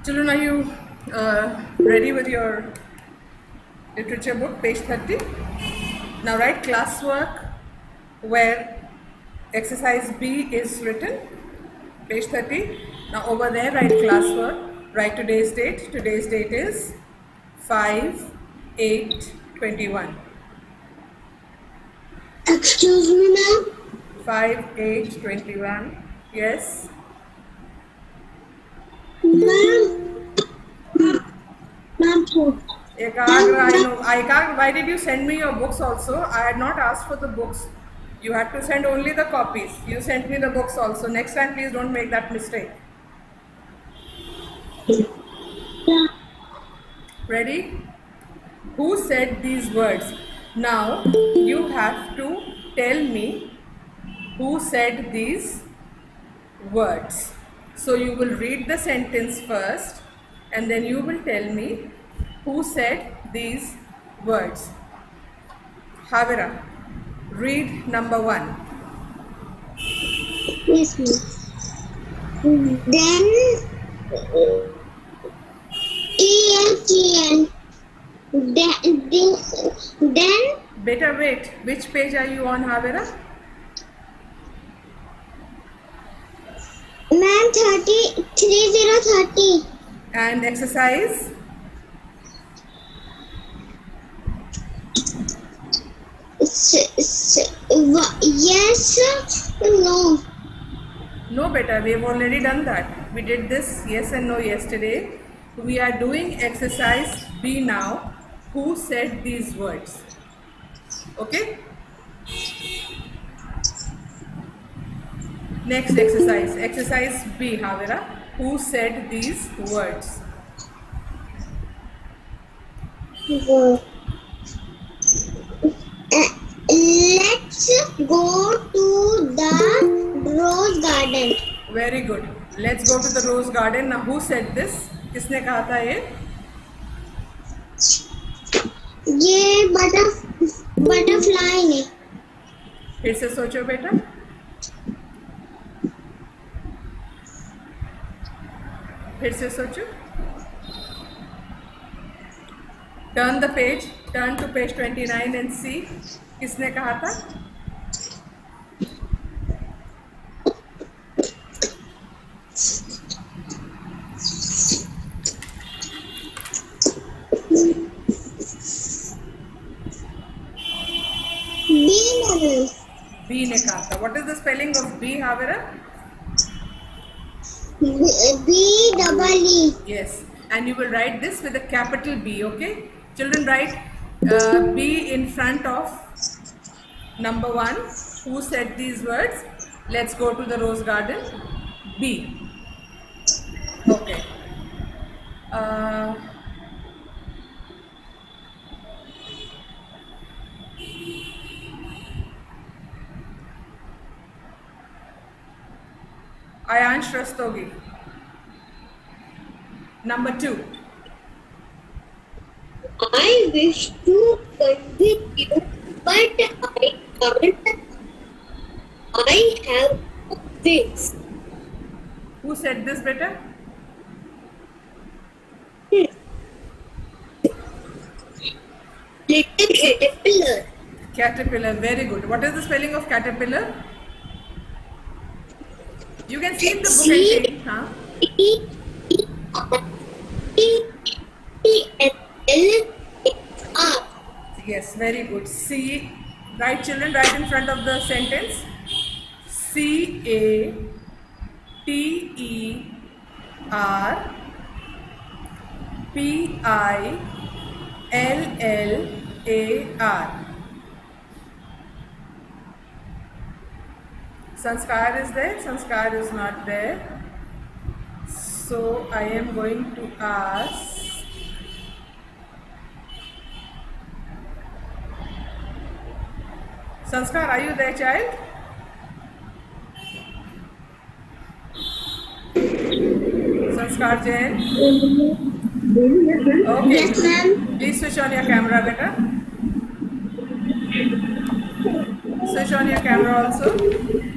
Children, are you ready with your literature book, page 30? Now write classwork where exercise B is written, page 30. Now over there write classwork, write today's date. Today's date is 5/8/21. Excuse me, ma'am. 5/8/21. Yes. Ma'am. Ma'am, Ekagr, why did you send me your books also? I had not asked for the books. You had to send only the copies. You sent me the books also. Next time, please don't make that mistake. Ready? Who said these words? Now, you have to tell me who said these words. So, you will read the sentence first and then you will tell me who said these words. Havira, read number 1. yes, ma'am. Then ESTN. Then Beta, wait. Which page are you on, Havira? ma'am 30. And exercise? Yes, no. No, beta, we have already done that. We did this yes and no yesterday. We are doing exercise B now. Who said these words? Okay? Next exercise. Exercise B, Havira. Who said these words? Let's go to the rose garden. Very good. Let's go to the rose garden. Now, who said this? किसने कहा था ये? ये butterfly ने. फिर से सोचो बेटा. फिर से सोचो. Turn the page. Turn to page 29 and see. किसने कहा था? B ने कहा था. What is the spelling of B, Havira? B-double-E. Yes. And you will write this with a capital B, okay? Children, write B in front of number 1. Who said these words? Let's go to the rose garden. B. Okay. Ayansh Rastogi. Number 2. I wish to convince you, but I can't. I have wings. Who said this, beta? Little caterpillar. Caterpillar. Very good. What is the spelling of caterpillar? You can see in the book and take, huh? C-E-T-L-R. Yes, very good. C. Right, children, right in front of the sentence. CATERPILLAR. Sanskar is there, Sanskar is not there. So I am going to ask Sanskar, are you there, child? Sanskar Jain? Okay. Yes, ma'am. Please switch on your camera, beta. Switch on your camera also.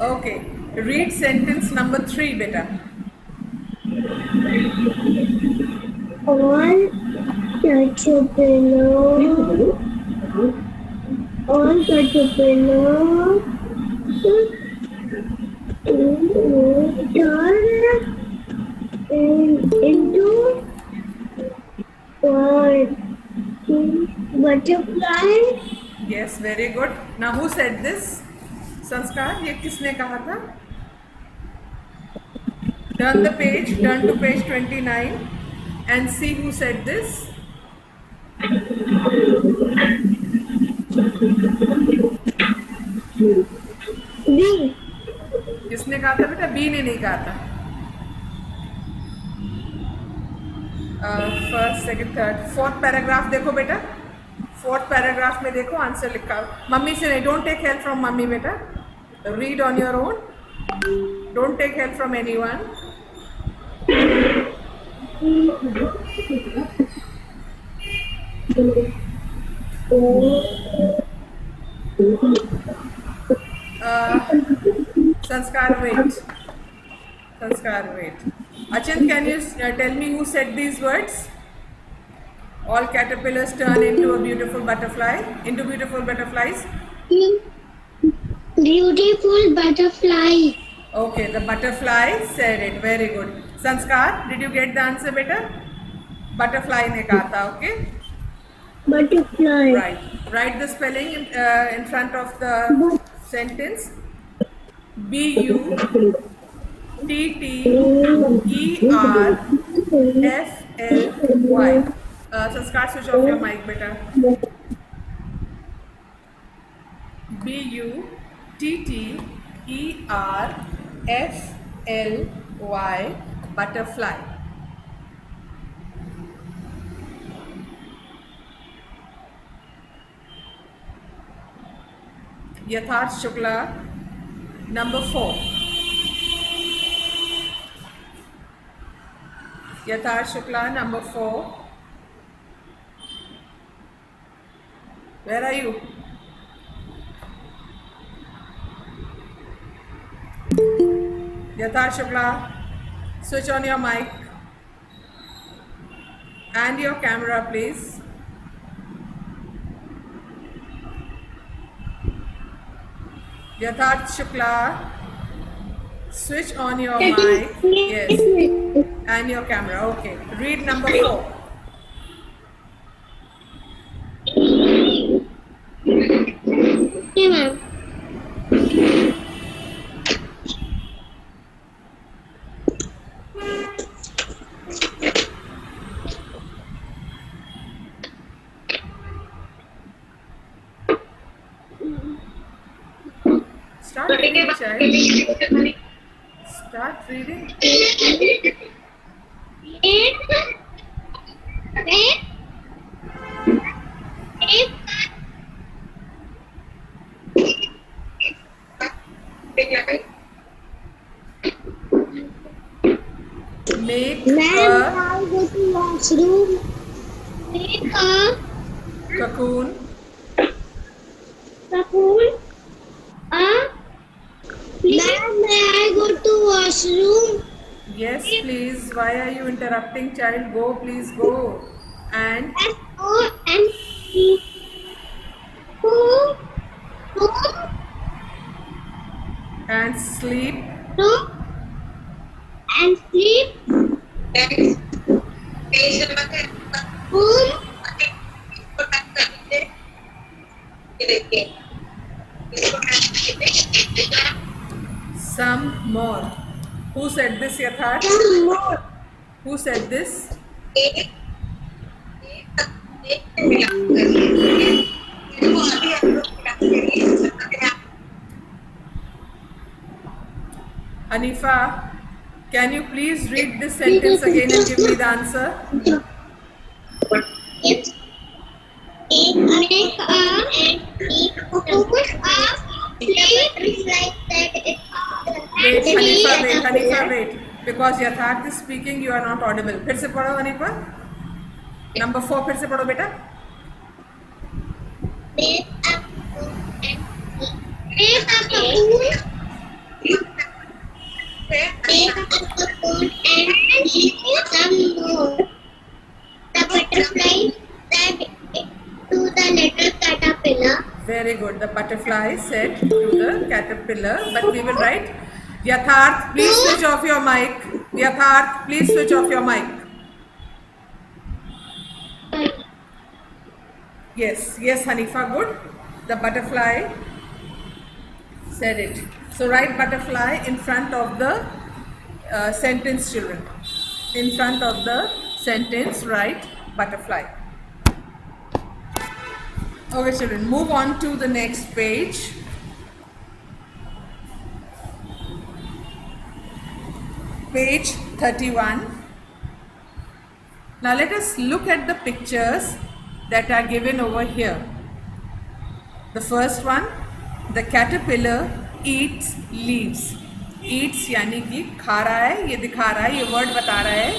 Okay. Read sentence number 3, beta. All caterpillars, all caterpillars turn into one butterfly. Yes, very good. Now who said this? संस्कार, ये किसने कहा था? Turn the page, turn to page 29 and see who said this. B. किसने कहा था बेटा? B ने नहीं कहा था. First, second, third, fourth paragraph देखो बेटा. फोर्थ पैराग्राफ में देखो आंसर लिखा. मम्मी से नहीं, don't take help from mummy बेटा. Read on your own. Don't take help from anyone. Sanskar, wait. Sanskar, wait. Achin, can you tell me who said these words? All caterpillars turn into a beautiful butterfly, into beautiful butterflies. Beautiful butterfly. Okay, the butterfly said it. Very good. Sanskar, did you get the answer, beta? Butterfly ne kaha tha, okay? Butterfly. Right. Write the spelling in front of the sentence. Butterfly. Sanskar, switch off your mic, beta. Butterfly. Butterfly. Yatharth Shukla, number 4. Yatharth Shukla, number 4. Where are you? Yatharth Shukla, switch on your mic and your camera, please. Yatharth Shukla, switch on your mic, yes, and your camera. Okay, read number 4. Okay, ma'am. Start reading, child. Start reading. Make Ma'am, a I go to washroom. Make a cocoon. cocoon. Ma'am, may I go to washroom? Yes, please. Why are you interrupting, child? Go, please go. And S O N E. Go. Go. and sleep. Go. And sleep. Home. Some more. Who said this, Yatharth? Some more. Who said this? Hanifa, can you please read this sentence again and give me the answer? Make Wait, Hanifa, wait. Because Yatharth is speaking, you are not audible. फिर से पढ़ो Hanifa. Number 4 फिर से पढ़ो बेटा. butterfly said to the caterpillar, but we will write Yatharth, please switch off your mic. Yatharth, please switch off your mic. Yes, yes, Hanifa, good. The butterfly said it. So write butterfly in front of the sentence, children. In front of the sentence, write butterfly. Okay, children, move on to the next page. Page 31. Now let us look at the pictures that are given over here. The first one, the caterpillar eats leaves. Eats यानी कि खा रहा है, ये दिखा रहा है, ये वर्ड बता रहा है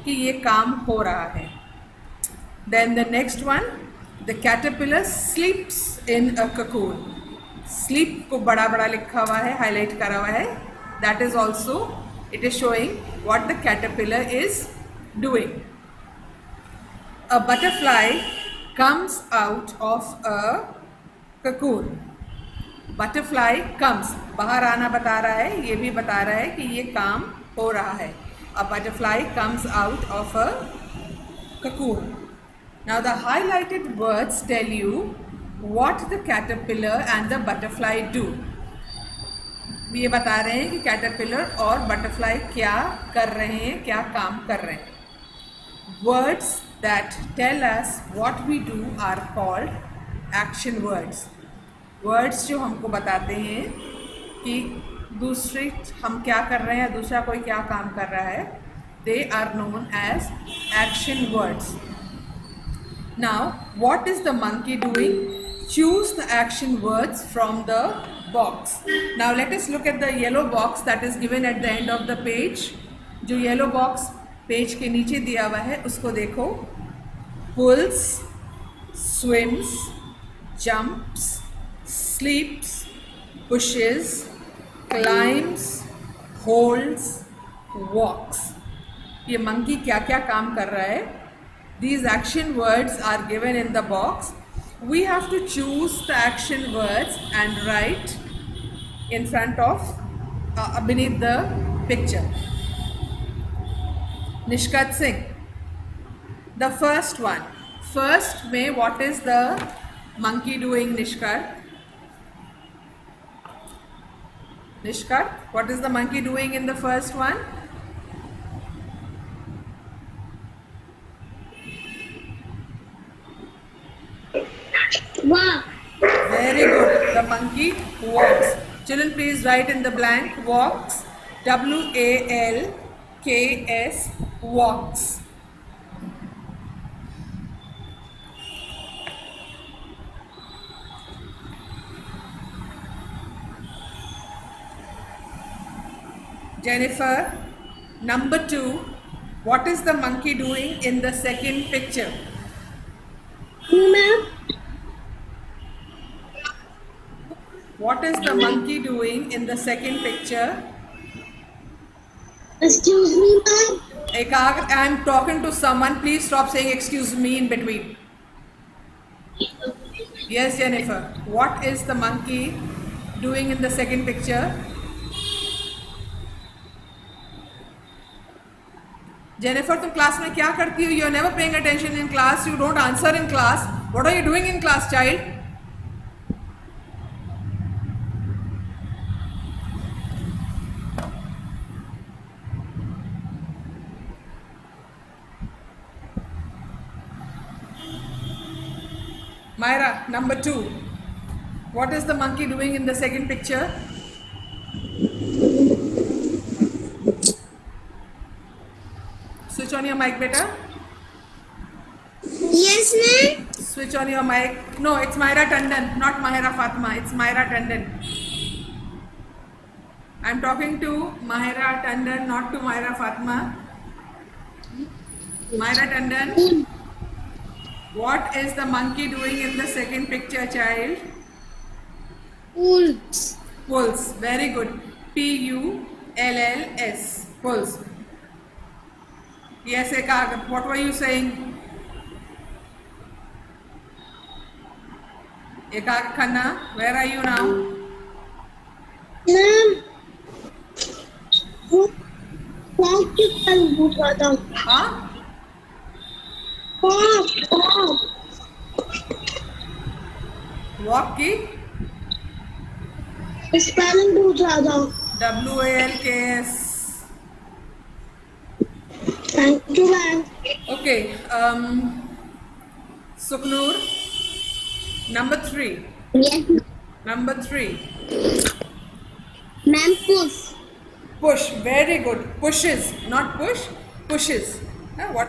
कि ये काम हो रहा है. Then the next one, the caterpillar sleeps in a cocoon. Sleep को बड़ा बड़ा लिखा हुआ है, हाईलाइट करा हुआ है. That is also, it is showing what the caterpillar is doing. A butterfly comes out of a cocoon. Butterfly comes, बाहर आना बता रहा है, ये भी बता रहा है कि ये काम हो रहा है. A butterfly comes out of a cocoon. Now the highlighted words tell you what the caterpillar and the butterfly do. ये बता रहे हैं कि caterpillar और butterfly क्या कर रहे हैं, क्या काम कर रहे हैं. Words that tell us what we do are called action words. Words जो हमको बताते हैं कि दूसरे हम क्या कर रहे हैं, दूसरा कोई क्या काम कर रहा है, they are known as action words. Now, what is the monkey doing? Choose the action words from the box. Now, let us look at the yellow box that is given at the end of the page. जो yellow box page के नीचे दिया हुआ है उसको देखो. Pulls, swims, jumps, sleeps, pushes, climbs, holds, walks. ये monkey क्या क्या काम कर रहा है? These action words are given in the box. We have to choose the action words and write in front of, beneath the picture. Nishkat Singh. The first one. First में what is the monkey doing, Nishkat? Nishkat, what is the monkey doing in the first one? Walk. Very good. The monkey walks. Children, please write in the blank. Walks. W-A-L-K-S. Walks. Jennifer, number 2. What is the monkey doing in the second picture? Ma'am. What is the monkey doing in the second picture? Excuse me, ma'am. Ekag, I am talking to someone. Please stop saying excuse me in between. Yes, Jennifer. What is the monkey doing in the second picture? Jennifer, तुम class में क्या करती हो? You are never paying attention in class. You don't answer in class. What are you doing in class, child? Myra, number 2. What is the monkey doing in the second picture? Switch on your mic, beta. Yes, ma'am. Switch on your mic. No, it's Myra Tandon, not Mahira Fatma. It's Myra Tandon. I'm talking to Mahira Tandon, not to Myra Fatma. Myra Tandon. What is the monkey doing in the second picture, child? Pulls. Pulls. Very good. P-U-L-L-S. Pulls. Yes, Ekag. What were you saying? Ekak Khanna, where are you now? Ma'am वो frock के बारे में पूछ रहा था। Huh? Frock Walk की spelling पूछ रहा था। WALKS. Thank you ma'am. Okay. Suknur, number 3. Yes Number 3. Ma'am push Push. Very good. Pushes, not push. Pushes. What?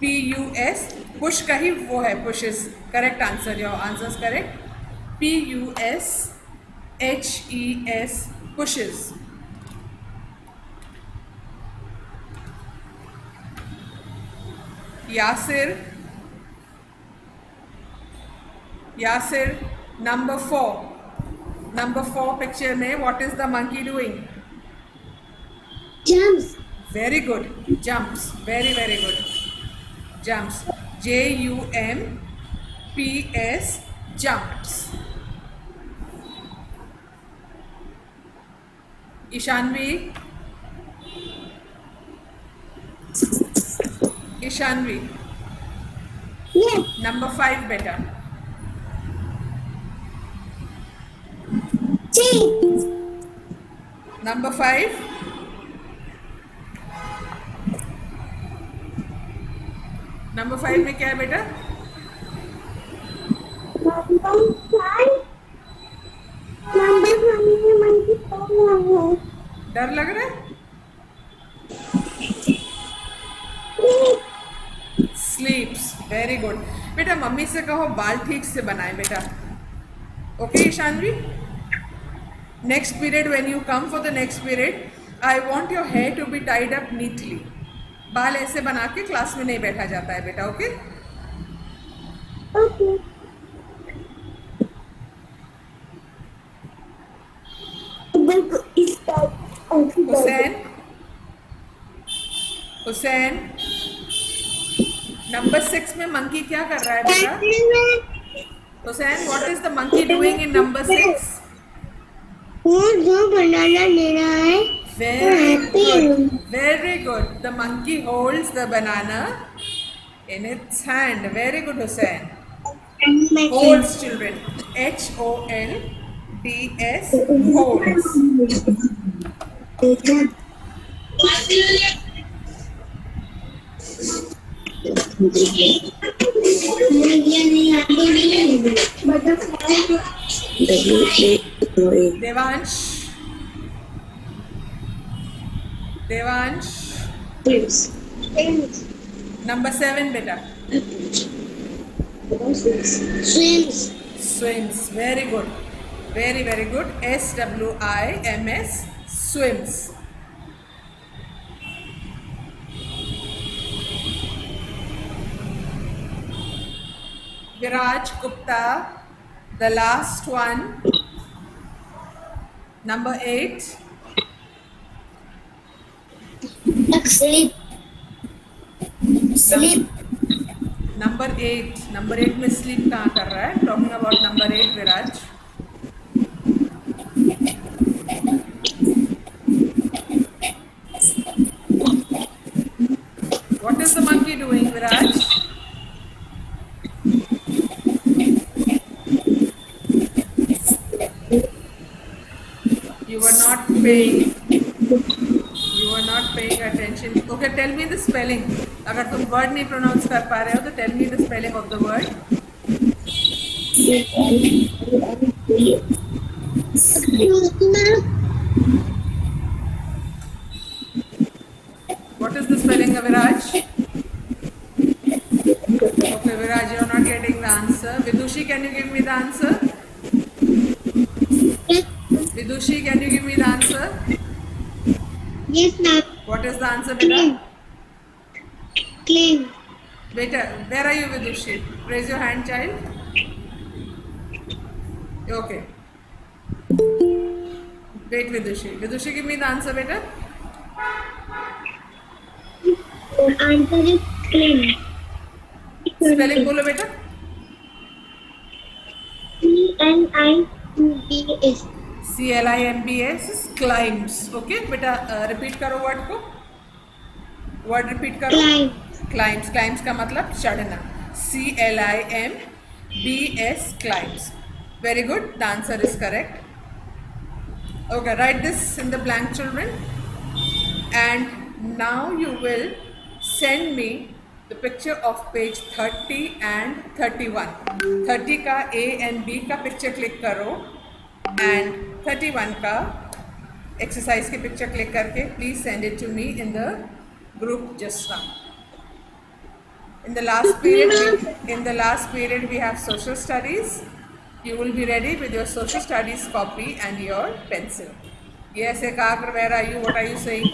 PUS. Push का ही वो है. Pushes. Correct answer. Your answer is correct. PUSHES. Pushes. Yasir. Yasir. Number 4. Number 4 picture में what is the monkey doing? Germs Very good. Jumps. Very, very good. Jumps. JUMPS. Jumps. Ishanvi. Ishanvi. Yes Number 5 beta. See Number 5. Number 5 में क्या है बेटा? Number 5 number 5 में monkey सो रहा है। डर लग रहा है? Sleeps. Very good. बेटा मम्मी से कहो बाल ठीक से बनाए बेटा. Okay, Ishanvi? Next period, when you come for the next period, I want your hair to be tied up neatly. बाल ऐसे बना के क्लास में नहीं बैठा जाता है बेटा. Okay? Okay Hussain. Hussain. Number 6 में मंकी क्या कर रहा है बेटा? Hussain, what is the monkey doing in number 6? वो जो बनाना ले रहा है Very good. Very good. The monkey holds the banana in its hand. Very good, Hussein. Holds, children. HOLDS. Holds. Devansh. Devansh. Number 7, beta. Swims. Swims. Very good. Very, very good. SWIMS. Swims. Viraj Gupta. The last one. Number 8. Sleep. Sleep. Number 8. Number 8 में sleep कहाँ कर रहा है? Talking about number 8, Viraj. What is the monkey doing, Viraj? You were not paying. You were not paying attention. Okay, tell me the spelling. अगर तुम word नहीं pronounce कर पा रहे हो तो tell me the spelling of the word. What is the spelling, Viraj? Okay, Viraj, you are not getting the answer. Vidushi, can you give me the answer? Vidushi, can you give me the answer? Yes, ma'am. What is the answer, beta? Clean. Beta, where are you, Vidushi? Raise your hand, child. Okay. Wait, Vidushi. Vidushi, give me the answer, beta. The answer is clean. Spelling बोलो बेटा. CLIMBS. CLIMBS is climbs. Okay बेटा repeat करो word को, word repeat करो. Climb. Climbs, climbs का मतलब चढ़ना. CLIMBS climbs. Very good. The answer is correct. Okay, write this in the blank, children. And now you will send me the picture of page 30 and 31. 30 का A and B का picture click करो and 31 का exercise की picture click करके please send it to me in the group just now. In the last period we have social studies. You will be ready with your social studies copy and your pencil. Yes, Ekagra, where are you? What are you saying?